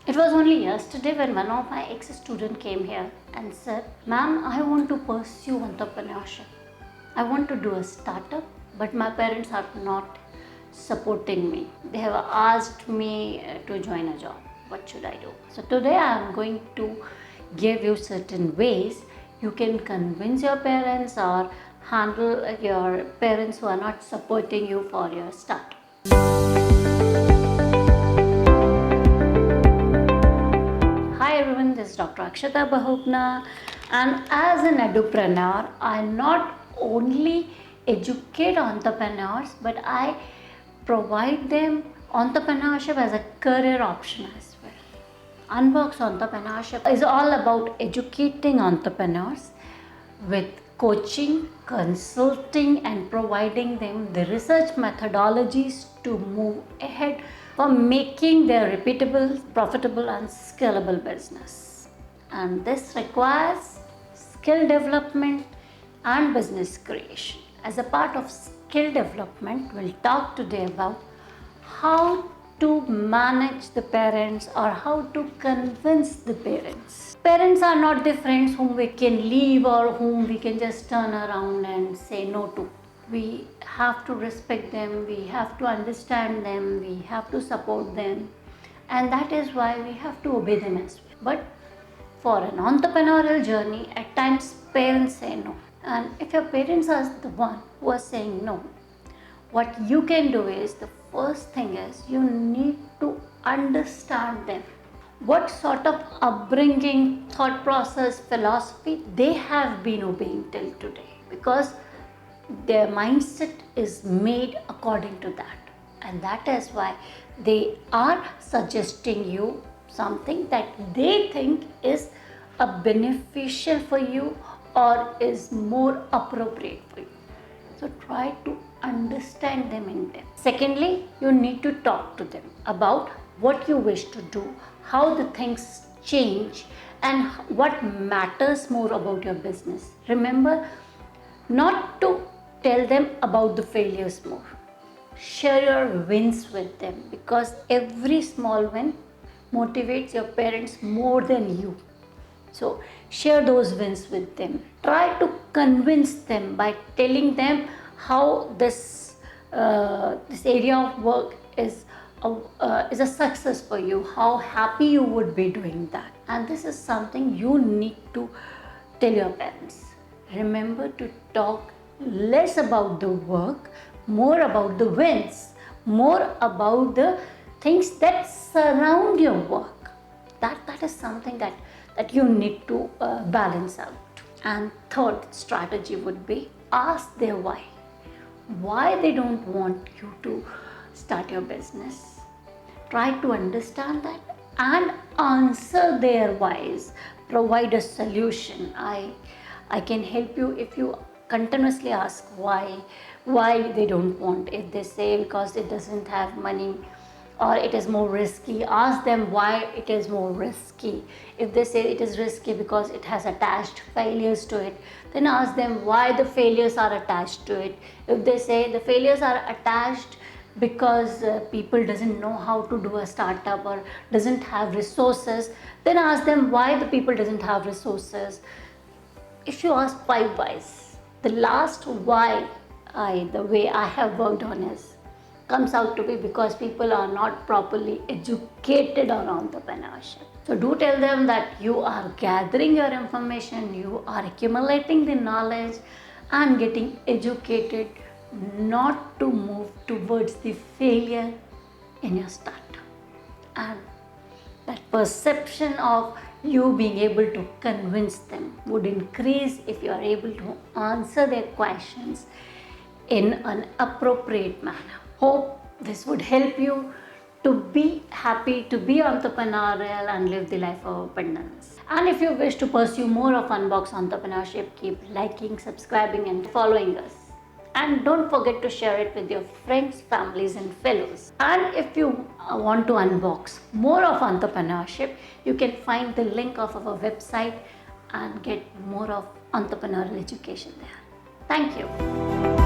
It was only yesterday when one of my ex-students came here and said, "Ma'am, I want to pursue entrepreneurship. I want to do a startup, but my parents are not supporting me. They have asked me to join a job. What should I do?" So today I am going to give you certain ways you can convince your parents or handle your parents who are not supporting you for your startup. Hi everyone, this is Dr. Akshita Bahuguna, and as an edupreneur, I not only educate entrepreneurs but I provide them entrepreneurship as a career option as well. Unbox Entrepreneurship is all about educating entrepreneurs with coaching, consulting, and providing them the research methodologies to move ahead for making their repeatable, profitable, and scalable business. And this requires skill development and business creation. As a part of skill development, we'll talk today about how to manage the parents or how to convince the parents. Parents are not the friends whom we can leave or whom we can just turn around and say no to. We have to respect them, we have to understand them, we have to support them, and that is why we have to obey them as well. But for an entrepreneurial journey, at times parents say no. And if your parents are the one who are saying no, what you can do is, the first thing is you need to understand them. What sort of upbringing, thought process, philosophy they have been obeying till today, because their mindset is made according to that, and that is why they are suggesting you something that they think is a beneficial for you or is more appropriate for you. So try to understand them in depth. Secondly, you need to talk to them about what you wish to do, how the things change, and what matters more about your business. Remember not to tell them about the failures more. Share your wins with them, because every small win motivates your parents more than you. So share those wins with them. Try to convince them by telling them how this area of work is a success for you, how happy you would be doing that. And this is something you need to tell your parents. Remember to talk less about the work, more about the wins, more about the things that surround your work. That is something that you need to balance out. And third strategy would be, ask their why they don't want you to start your business. Try to understand that and answer their whys. Provide a solution. I can help you if you continuously ask why they don't want. If they say because it doesn't have money or it is more risky, ask them why it is more risky. If they say it is risky because it has attached failures to it, then ask them why the failures are attached to it. If they say the failures are attached because people doesn't know how to do a startup or doesn't have resources, then ask them why the people doesn't have resources. If you ask 5 whys, the last why the way I have worked on comes out to be because people are not properly educated on entrepreneurship. So do tell them that you are gathering your information, you are accumulating the knowledge and getting educated, not to move towards the failure in your startup. And that perception of you being able to convince them would increase if you are able to answer their questions in an appropriate manner. Hope this would help you to be happy, to be entrepreneurial and live the life of abundance. And if you wish to pursue more of Unbox Entrepreneurship, keep liking, subscribing and following us. And don't forget to share it with your friends, families and fellows. And if you want to unbox more of entrepreneurship, you can find the link of our website and get more of entrepreneurial education there. Thank you.